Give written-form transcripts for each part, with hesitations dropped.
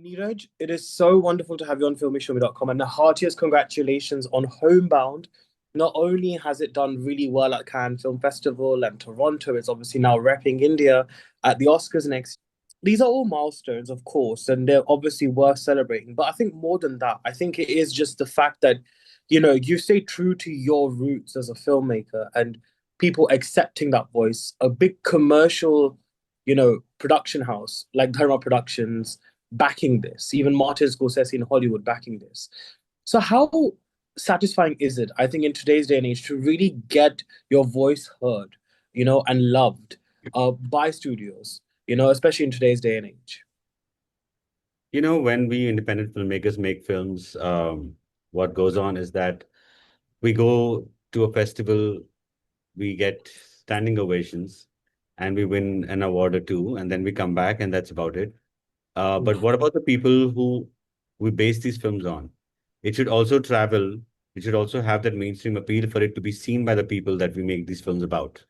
Neeraj, it is so wonderful to have you on filmishilmy.com and the heartiest congratulations on Homebound. Not only has it done really well at Cannes Film Festival and Toronto, it's obviously now repping India at the Oscars next. These are all milestones, of course, and they're obviously worth celebrating. But I think more than that, I think it is just the fact that, you stay true to your roots as a filmmaker and people accepting that voice. A big commercial, production house like Dharma Productions backing this, even Martin Scorsese in Hollywood backing this. So how satisfying is it, I think, in today's day and age to really get your voice heard, and loved by studios, especially in today's day and age? When we independent filmmakers make films, what goes on is that we go to a festival, we get standing ovations, and we win an award or two, and then we come back, and that's about it. But what about the people who we base these films on? It should also travel. It should also have that mainstream appeal for it to be seen by the people that we make these films about.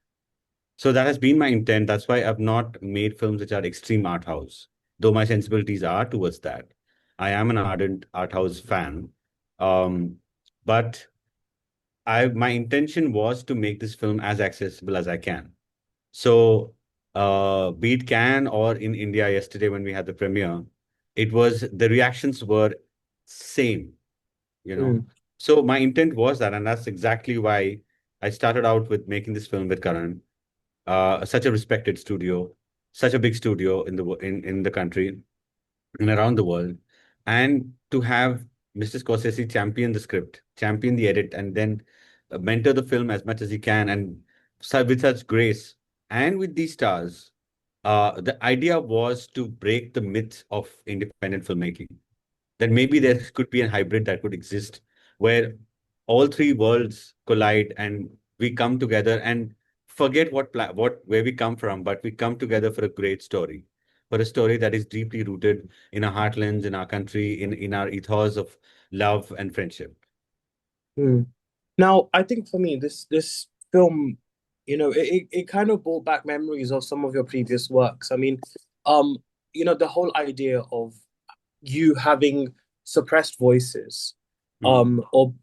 So that has been my intent. That's why I've not made films which are extreme art house, though my sensibilities are towards that. I am an ardent art house fan. Um, but my intention was to make this film as accessible as I can. So be it Cannes or in India yesterday when we had the premiere, the reactions were same, you know. Mm, So my intent was that, and that's exactly why I started out with making this film with Karan, such a respected studio, such a big studio in the country and around the world, and to have Mr. Scorsese champion the script, champion the edit, and then mentor the film as much as he can, and with such grace, and with these stars. The idea was to break the myth of independent filmmaking. That maybe there could be a hybrid that could exist where all three worlds collide and we come together and forget where we come from, but we come together for a great story, for a story that is deeply rooted in our heartlands, in our country, in our ethos of love and friendship. mm. Now, I think for me, this film, it kind of brought back memories of some of your previous works. I mean, um, the whole idea of you having suppressed voices, Mm. or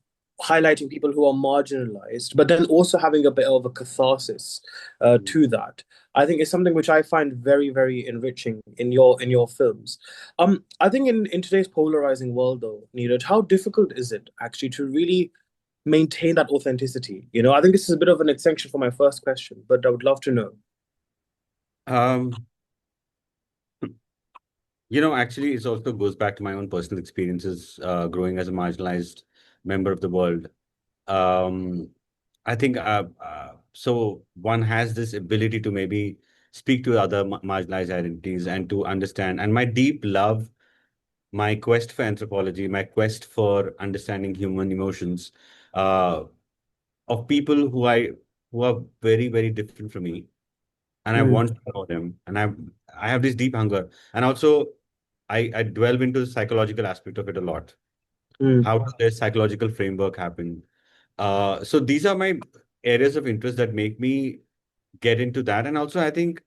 highlighting people who are marginalized, but then also having a bit of a catharsis Mm. to that. I think is something which I find very, very enriching in your films. I think in today's polarizing world, though, Neeraj, how difficult is it actually to really maintain that authenticity? I think this is a bit of an extension for my first question, but I would love to know. Um, actually, it also goes back to my own personal experiences growing as a marginalized member of the world. Um, I think so. One has this ability to maybe speak to other marginalized identities and to understand. And my deep love, my quest for anthropology, my quest for understanding human emotions, uh, of people who are very very different from me, and I Mm, want to know them, and I have this deep hunger, and also I delve into the psychological aspect of it a lot. mm, How does their psychological framework happen? So these are my areas of interest that make me get into that. And also, I think,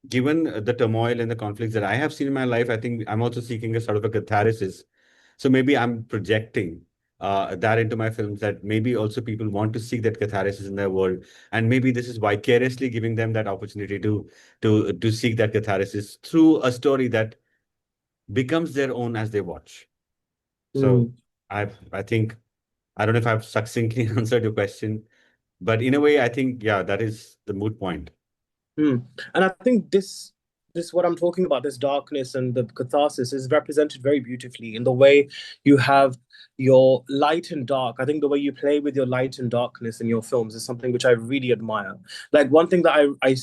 given the turmoil and the conflicts that I have seen in my life, I think I'm also seeking a sort of a catharsis. So maybe I'm projecting that into my films, that maybe also people want to seek that catharsis in their world, and maybe this is vicariously giving them that opportunity to seek that catharsis through a story that becomes their own as they watch. So mm. I think I don't know if I've succinctly answered your question, but in a way, I think, yeah, that is the moot point. Hmm. And I think this what I'm talking about, this darkness and the catharsis is represented very beautifully in the way you have your light and dark. I think the way you play with your light and darkness in your films is something which I really admire. Like one thing that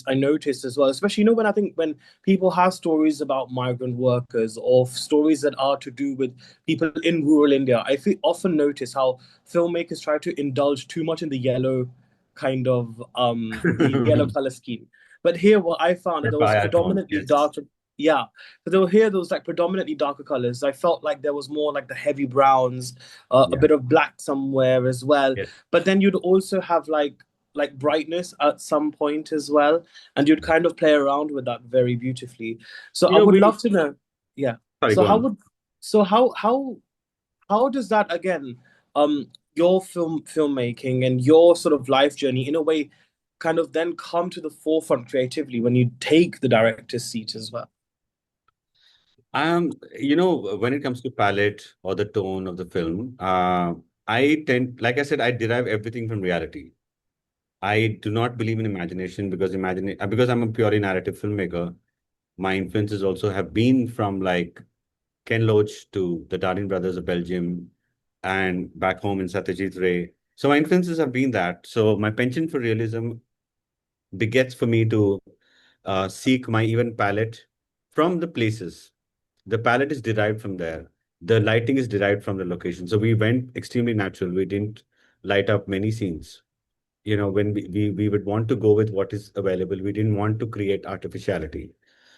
I noticed as well, especially when I think when people have stories about migrant workers or stories that are to do with people in rural India, often notice how filmmakers try to indulge too much in the yellow kind of the yellow color scheme. But here, what I found that there was Fire tones, predominantly yes. darker. Yeah, but there were here those like predominantly darker colors. I felt like there was more like the heavy browns, a Yeah. bit of black somewhere as well. Yes. But then you'd also have like brightness at some point as well, and you'd kind of play around with that very beautifully. So You I know, would we love to know. Yeah. sorry, So go how on. would So how does that again, your filmmaking and your sort of life journey in a way kind of then come to the forefront creatively when you take the director's seat as well? When it comes to palette or the tone of the film, like I said, I derive everything from reality. I do not believe in imagination because I'm a purely narrative filmmaker. My influences also have been from like Ken Loach to the Darling Brothers of Belgium and back home in Satyajit Ray. So my influences have been that. So my penchant for realism begets for me to seek my even palette from the places. The palette is derived from there. The lighting is derived from the location. So we went extremely natural. We didn't light up many scenes. When we would want to go with what is available. We didn't want to create artificiality.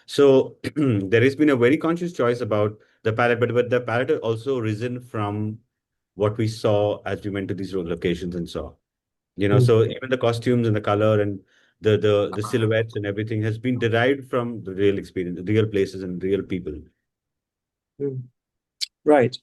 So there has been a very conscious choice about the palette, but the palette has also risen from what we saw as we went to these locations and saw. So even the costumes and the color and the silhouettes and everything has been derived from the real experience, real places and real people. Mm. Right.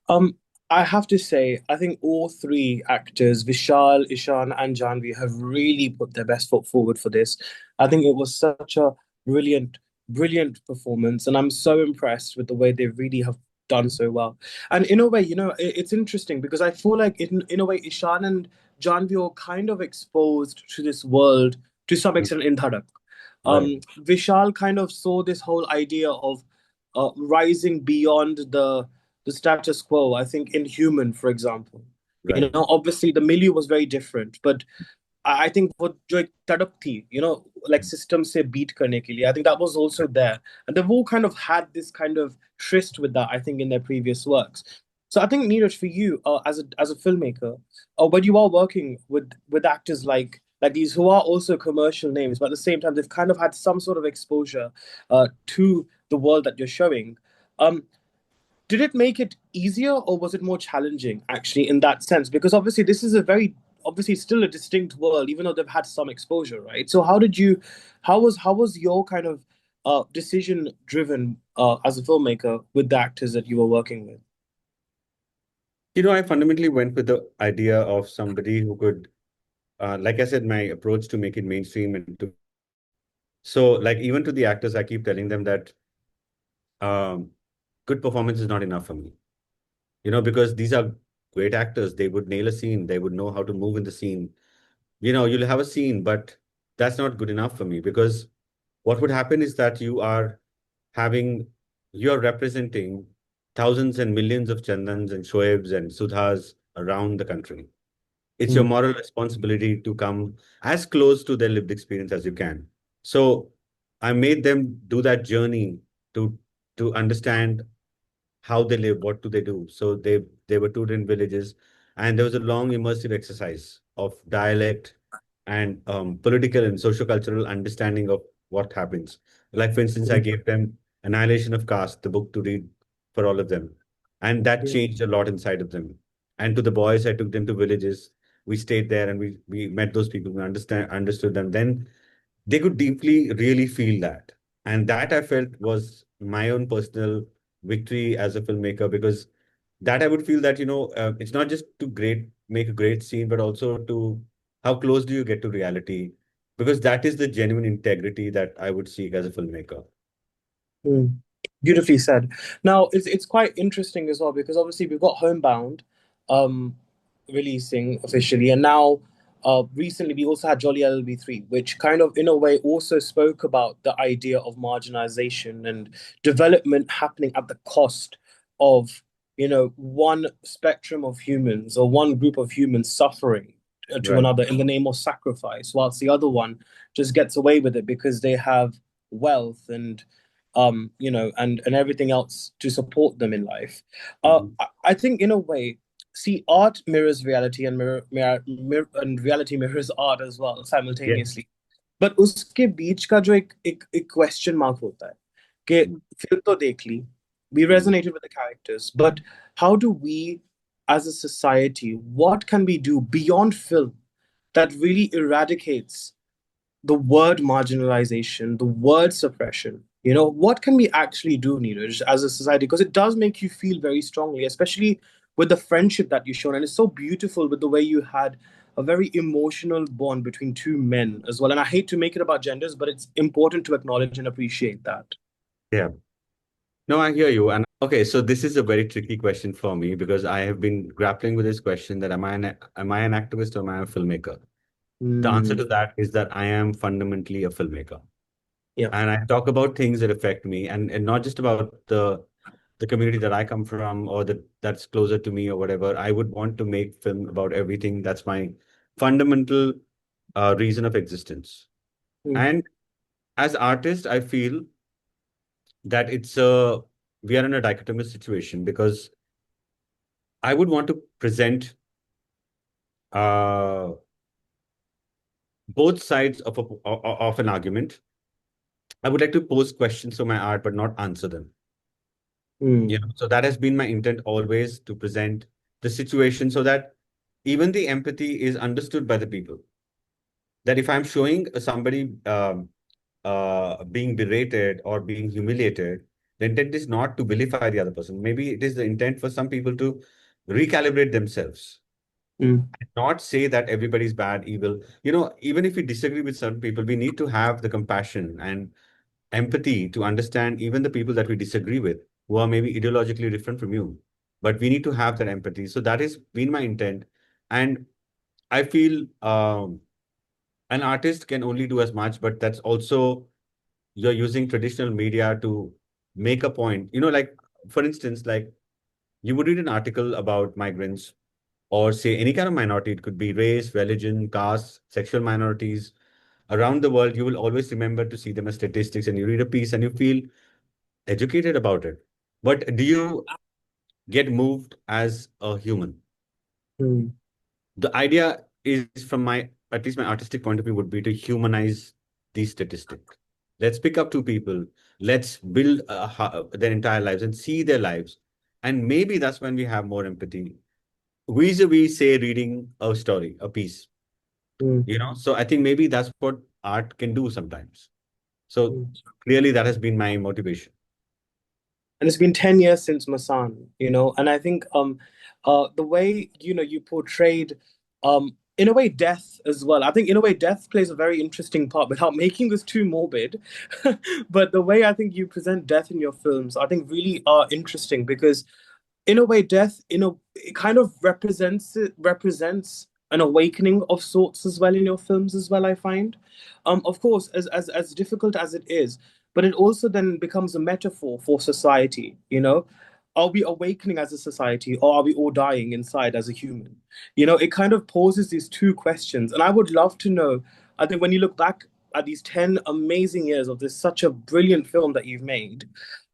Um, I have to say, I think all three actors, Vishal, Ishaan, and Janhvi, have really put their best foot forward for this. I think it was such a brilliant, brilliant performance, and I'm so impressed with the way they really have done so well. And in a way, it's interesting because I feel like in a way, Ishaan and Janhvi were kind of exposed to this world to some Mm. extent in Dhadak. Right, Vishal kind of saw this whole idea of rising beyond the status quo. I think in Human, for example, right. obviously the milieu was very different, but I think what जो एक तड़प थी, like system से beat करने के लिए, I think that was also there, and they've all kind of had this kind of tryst with that. I think in their previous works. So I think Neeraj, for you, as a filmmaker, when you are working with actors like these who are also commercial names, but at the same time they've kind of had some sort of exposure to the world that you're showing. Um, did it make it easier or was it more challenging actually in that sense? Because obviously this is a very obviously still a distinct world, even though they've had some exposure, right? So how was your kind of decision driven as a filmmaker with the actors that you were working with? I fundamentally went with the idea of somebody who could, like I said, my approach to make it mainstream and to so like even to the actors, I keep telling them that um, good performance is not enough for me. Because these are great actors. They would nail a scene. They would know how to move in the scene. You'll have a scene, but that's not good enough for me because what would happen is that having, you're representing thousands and millions of Chandans and Shoaibs and Sudhas around the country. It's your Mm, moral responsibility to come as close to their lived experience as you can. So I made them do that journey to understand how they live, what do they do. So they were toured in villages, and there was a long immersive exercise of dialect and political and socio-cultural understanding of what happens. Like for instance, I mm, gave them Annihilation of Caste, the book to read for all of them, and that mm, changed a lot inside of them. And to the boys, I took them to villages. We stayed there and we met those people. We understood them. Then they could deeply really feel that. And that I felt was my own personal victory as a filmmaker because that I would feel that, it's not just to make a great scene, but also to how close do you get to reality? Because that is the genuine integrity that I would seek as a filmmaker. mm. Beautifully said. Now it's quite interesting as well because obviously we've got Homebound um releasing officially, and now recently we also had Jolly LLB 3, which kind of in a way also spoke about the idea of marginalization and development happening at the cost of one spectrum of humans or one group of humans suffering to Right. another in the name of sacrifice, whilst the other one just gets away with it because they have wealth and and everything else to support them in life. Mhm. I think in a way, see, art mirrors reality and and reality mirrors art as well Yes. simultaneously. But उसके बीच का जो एक question mark होता है कि Mhm. Film तो देख ली, we Mhm. resonated with the characters, but how do we, as a society, what can we do beyond film that really eradicates the word marginalization, the word suppression, What can we actually do, Neeraj, as a society? Because it does make you feel very strongly, especially with the friendship that you've shown. And it's so beautiful with the way you had a very emotional bond between two men as well. And I hate to make it about genders, but it's important to acknowledge and appreciate that. Yeah. No, I hear you. And okay, so this is a very tricky question for me because I have been grappling with this question that am I an activist or am I a filmmaker? The answer Mm, to that is that I am fundamentally a filmmaker. yeah. And I talk about things that affect me and not just about the community that I come from or that's closer to me or whatever. I would want to make film about everything. That's my fundamental reason of existence. Mm, And as artists, I feel that we are in a dichotomous situation because I would want to present uh, both sides of an argument. I would like to pose questions to my art, but not answer them. mm, So that has been my intent always to present the situation so that even the empathy is understood by the people. That if I'm showing somebody being berated or being humiliated, the intent is not to vilify the other person. Maybe it is the intent for some people to recalibrate themselves, mm, not say that everybody's bad, evil. Even if we disagree with certain people, we need to have the compassion and empathy to understand even the people that we disagree with, who are maybe ideologically different from you. But we need to have that empathy. So that has been my intent. And I feel an artist can only do as much, but that's also you're using traditional media to make a point. Like for instance, like you would read an article about migrants or say any kind of minority. It could be race, religion, caste, sexual minorities around the world. You will always remember to see them as statistics, and you read a piece and you feel educated about it. But do you get moved as a human? mm, The idea is, from my, at least my artistic point of view, would be to humanize these statistics. Let's pick up two people. Let's build their entire lives and see their lives. And maybe that's when we have more empathy. Vis-a-vis, say, reading a story, a piece. mm, So I think maybe that's what art can do sometimes. So mm. clearly that has been my motivation. And it's been 10 years since Masan, and I think the way you portrayed in a way death as well. I think in a way death plays a very interesting part without making this too morbid. But the way I think you present death in your films, I think really are interesting because in a way death it kind of represents an awakening of sorts as well in your films as well, I find. Of course, as difficult as it is, but it also then becomes a metaphor for society. Are we awakening as a society, or are we all dying inside as a human? It kind of poses these two questions, and I would love to know. I think when you look back at these 10 amazing years of this such a brilliant film that you've made,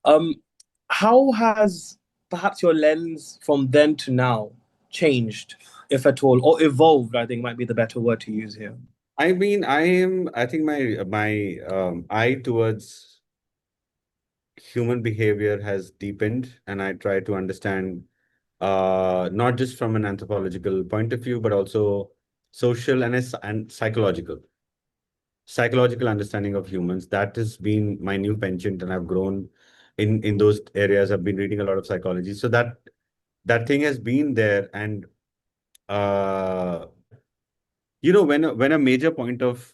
um how has perhaps your lens from then to now changed, if at all, or evolved, I think might be the better word to use here. I think my eye towards human behavior has deepened, and I try to understand not just from an anthropological point of view, but also social and psychological understanding of humans. That has been my new penchant, and I've grown in those areas. I've been reading a lot of psychology, so that thing has been there. And uh, when a major point of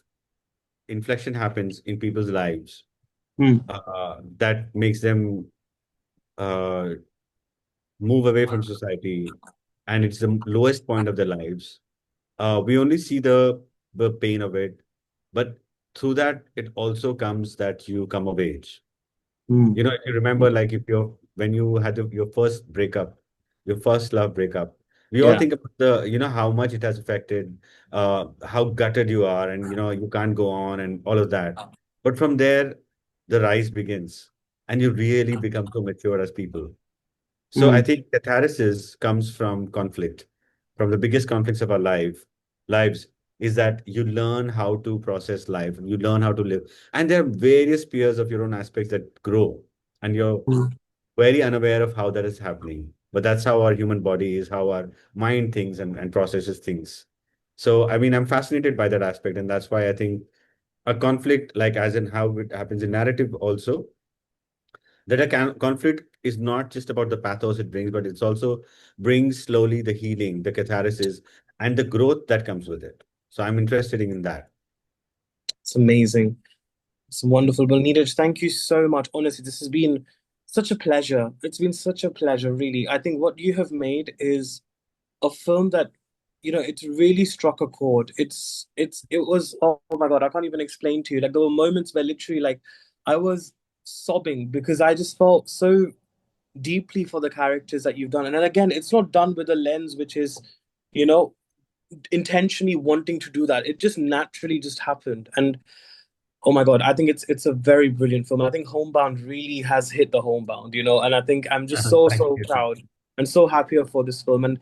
inflection happens in people's lives, Mm, that makes them uh, move away from society, and it's the lowest point of their lives. We only see the pain of it, but through that, it also comes that you come of age. mm, If you remember, like if you're when you had your first breakup, your first love breakup, we all yeah. think about how much it has affected, how gutted you are, and you can't go on and all of that. But from there, the rise begins, and you really become so mature as people. So I Mm, think catharsis comes from conflict, from the biggest conflicts of our lives, is that you learn how to process life, you learn how to live. And there are various spheres of your own aspects that grow, and you're mm, very unaware of how that is happening. But that's how our human body is, how our mind thinks and processes things. So, I mean, I'm fascinated by that aspect. And that's why I think a conflict, like as in how it happens in narrative also, That a conflict is not just about the pathos it brings, but it's also brings slowly the healing, the catharsis, and the growth that comes with it. So I'm interested in that. It's amazing. It's wonderful. Well, Neeraj, thank you so much. Honestly, this has been such a pleasure. It's been such a pleasure, really. I think what you have made is a film that, it's really struck a chord. It was, oh my God, I can't even explain to you. Like there were moments where literally like I was sobbing because I just felt so deeply for the characters that you've done. And then again, it's not done with a lens which is, you know, intentionally wanting to do that. It just naturally just happened. And oh my God, I think it's a very brilliant film. I think Homebound really has hit the homebound, and I think I'm just so, Thank so you. proud and so happy for this film and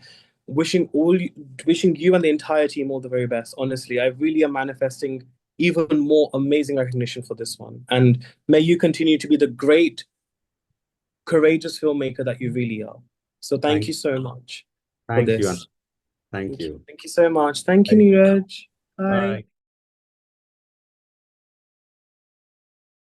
wishing all wishing you and the entire team all the very best. Honestly, I really am manifesting even more amazing recognition for this one. And may you continue to be the great, courageous filmmaker that you really are. So thank Thank, you so much for thank you. this. Thank Thank you. you. Thank you so much. Thank you, Bye. Neeraj. Bye. Bye.